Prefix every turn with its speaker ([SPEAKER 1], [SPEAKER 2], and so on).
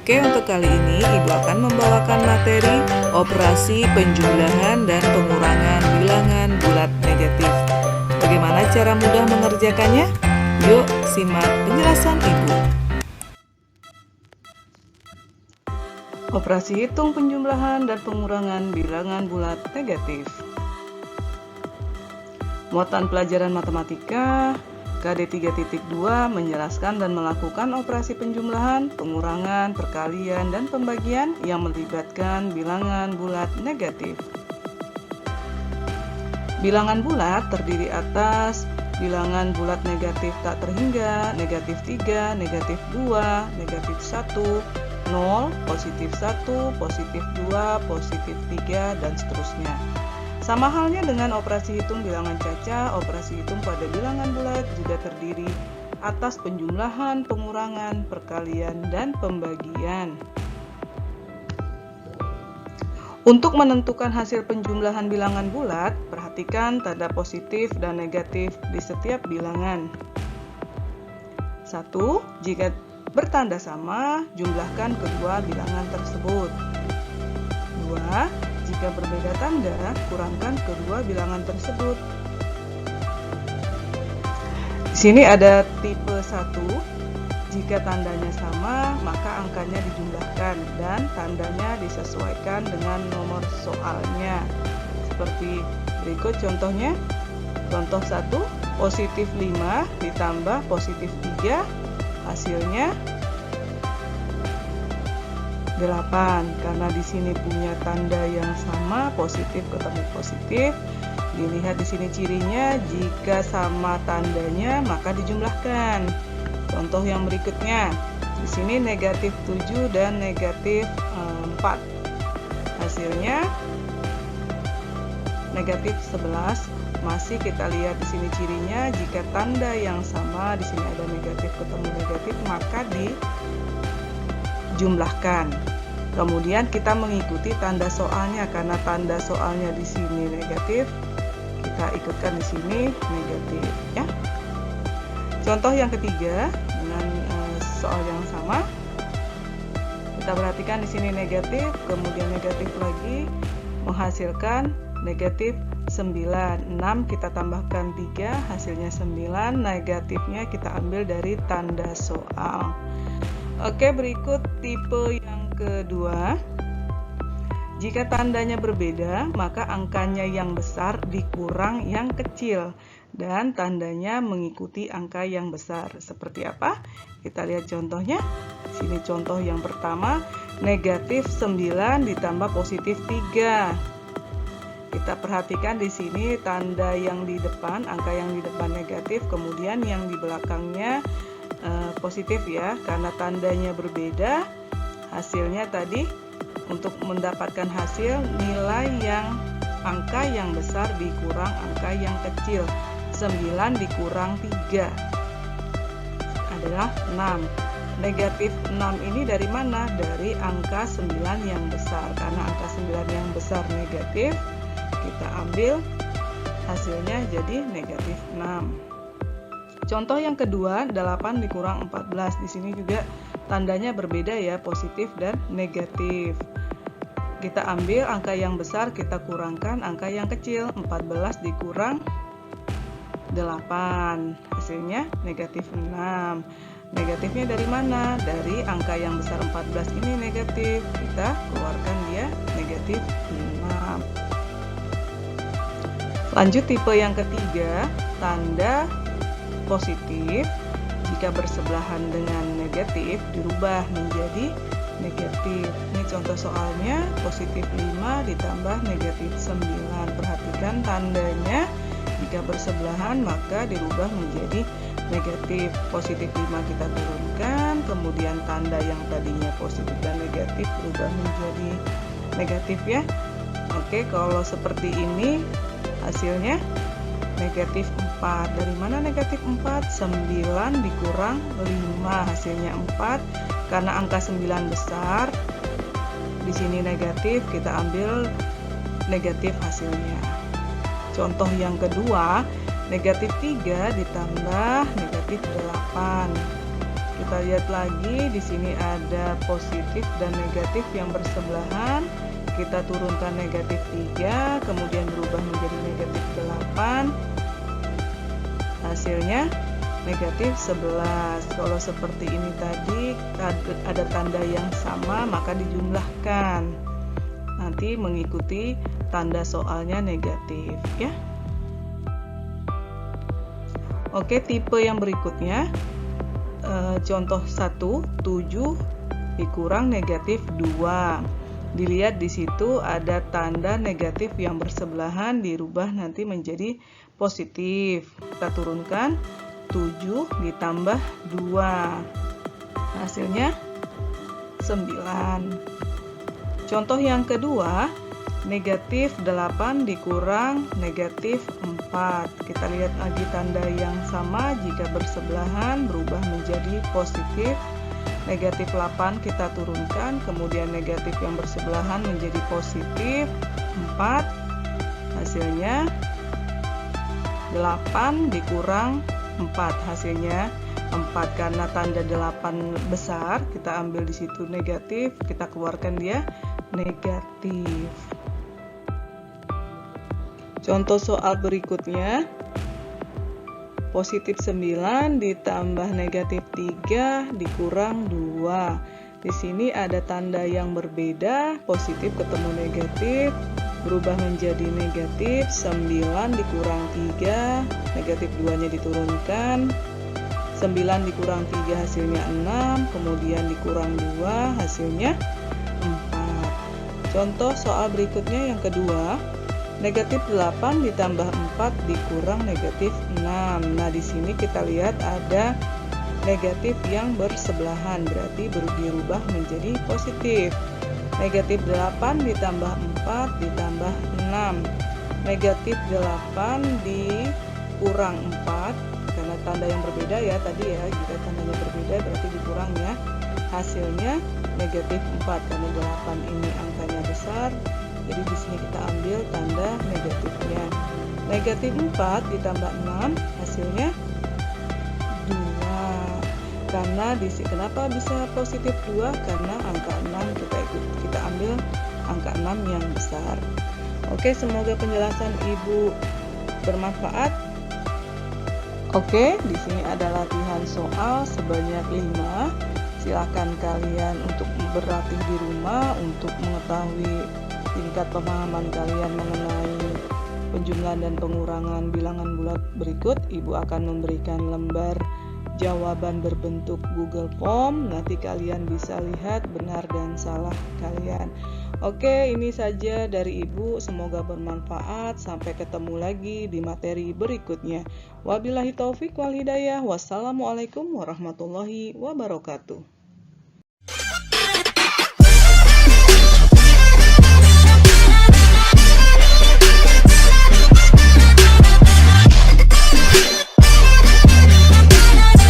[SPEAKER 1] Oke, untuk kali ini Ibu akan membawakan materi operasi penjumlahan dan pengurangan bilangan bulat negatif. Bagaimana cara mudah mengerjakannya? Yuk, simak penjelasan Ibu. Operasi hitung penjumlahan dan pengurangan bilangan bulat negatif. Muatan pelajaran matematika KD 3.2 menjelaskan dan melakukan operasi penjumlahan, pengurangan, perkalian, dan pembagian yang melibatkan bilangan bulat negatif. Bilangan bulat terdiri atas bilangan bulat negatif tak terhingga, negatif 3, negatif 2, negatif 1, 0, positif 1, positif 2, positif 3, dan seterusnya. Sama halnya dengan operasi hitung bilangan caca, operasi hitung pada bilangan bulat juga terdiri atas penjumlahan, pengurangan, perkalian, dan pembagian. Untuk menentukan hasil penjumlahan bilangan bulat, perhatikan tanda positif dan negatif di setiap bilangan. 1. Jika bertanda sama, jumlahkan kedua bilangan tersebut. 2. Jika berbeda tanda, kurangkan kedua bilangan tersebut. Di sini ada tipe 1. Jika tandanya sama, maka angkanya dijumlahkan dan tandanya disesuaikan dengan nomor soalnya. Seperti berikut contohnya. Contoh 1, positif 5 ditambah positif 3, hasilnya 8. Karena di sini punya tanda yang sama, positif ketemu positif. Dilihat di sini cirinya, jika sama tandanya maka dijumlahkan. Contoh yang berikutnya. Di sini negatif 7 dan negatif 4. Hasilnya negatif 11. Masih kita lihat di sini cirinya, jika tanda yang sama, di sini ada negatif ketemu negatif, maka dijumlahkan. Kemudian kita mengikuti tanda soalnya, karena tanda soalnya di sini negatif, kita ikutkan di sini negatif, ya. Contoh yang ketiga dengan soal yang sama, kita perhatikan di sini negatif, kemudian negatif lagi, menghasilkan negatif 9. 6 kita tambahkan 3, hasilnya 9. Negatifnya kita ambil dari tanda soal. Oke, berikut tipe yang kedua. Jika tandanya berbeda, maka angkanya yang besar dikurang yang kecil dan tandanya mengikuti angka yang besar. Seperti apa? Kita lihat contohnya. Sini contoh yang pertama, negatif 9 ditambah positif 3. Kita perhatikan di sini tanda yang di depan, angka yang di depan negatif, kemudian yang di belakangnya positif, ya. Karena tandanya berbeda, hasilnya tadi untuk mendapatkan hasil nilai yang angka yang besar dikurang angka yang kecil. 9 dikurang 3 adalah 6. Negatif 6 ini dari mana? Dari angka 9 yang besar. Karena angka 9 yang besar negatif, kita ambil hasilnya jadi negatif 6. Contoh yang kedua, 8 dikurang 14. Di sini juga tandanya berbeda, ya, positif dan negatif. Kita ambil angka yang besar, kita kurangkan angka yang kecil. 14 dikurang 8. Hasilnya negatif 6. Negatifnya dari mana? Dari angka yang besar 14 ini negatif. Kita keluarkan dia negatif 6. Lanjut tipe yang ketiga, tanda positif jika bersebelahan dengan negatif dirubah menjadi negatif. Ini contoh soalnya, positif 5 ditambah negatif 9. Perhatikan tandanya, jika bersebelahan maka dirubah menjadi negatif. Positif 5 kita turunkan, kemudian tanda yang tadinya positif dan negatif berubah menjadi negatif, ya. Oke, kalau seperti ini hasilnya negatif 4. Dari mana negatif 4? 9 dikurang 5, hasilnya 4. Karena angka 9 besar, di sini negatif, kita ambil negatif hasilnya. Contoh yang kedua, negatif 3 ditambah negatif 8. Kita lihat lagi, di sini ada positif dan negatif yang bersebelahan. Kita turunkan negatif 3, kemudian berubah menjadi negatif 8. Hasilnya negatif 11. Kalau seperti ini tadi ada tanda yang sama, maka dijumlahkan. Nanti mengikuti tanda soalnya negatif, ya. Oke, tipe yang berikutnya. Contoh 1, 7 dikurang negatif 2. Dilihat di situ ada tanda negatif yang bersebelahan, dirubah nanti menjadi positif. Kita turunkan 7 ditambah 2. Hasilnya 9. Contoh yang kedua, negatif 8 dikurang negatif 4. Kita lihat lagi tanda yang sama, jika bersebelahan berubah menjadi positif. Negatif 8 kita turunkan, kemudian negatif yang bersebelahan menjadi positif 4. Hasilnya 8 dikurang 4, hasilnya 4. Karena tanda 8 besar, kita ambil di situ negatif, kita keluarkan dia negatif. Contoh soal berikutnya, positif 9 ditambah negatif 3 dikurang 2. Di sini ada tanda yang berbeda, positif ketemu negatif, berubah menjadi negatif. 9 dikurang 3, negatif 2-nya diturunkan. 9 dikurang 3 hasilnya 6, kemudian dikurang 2 hasilnya 4. Contoh soal berikutnya yang kedua, negatif 8 ditambah 4 dikurang negatif 6. Nah, di sini kita lihat ada negatif yang bersebelahan, berarti dirubah menjadi positif. Negatif 8 ditambah 4 ditambah 6. Negatif 8 dikurang 4, karena tanda yang berbeda ya tadi ya, jika tandanya berbeda berarti dikurang ya. Hasilnya negatif 4, karena 8 ini angkanya besar. Jadi di sini kita ambil tanda negatifnya. Negatif 4 ditambah 6 hasilnya 2. Karena kenapa bisa positif 2? Karena angka 6 kita ambil angka 6 yang besar. Oke, semoga penjelasan Ibu bermanfaat. Oke, di sini ada latihan soal sebanyak 5. Silakan kalian untuk berlatih di rumah untuk mengetahui tingkat pemahaman kalian mengenai penjumlahan dan pengurangan bilangan bulat berikut. Ibu akan memberikan lembar jawaban berbentuk Google Form. Nanti kalian bisa lihat benar dan salah kalian. Oke, ini saja dari Ibu. Semoga bermanfaat. Sampai ketemu lagi di materi berikutnya. Wabillahi taufik wal hidayah. Wassalamualaikum warahmatullahi wabarakatuh.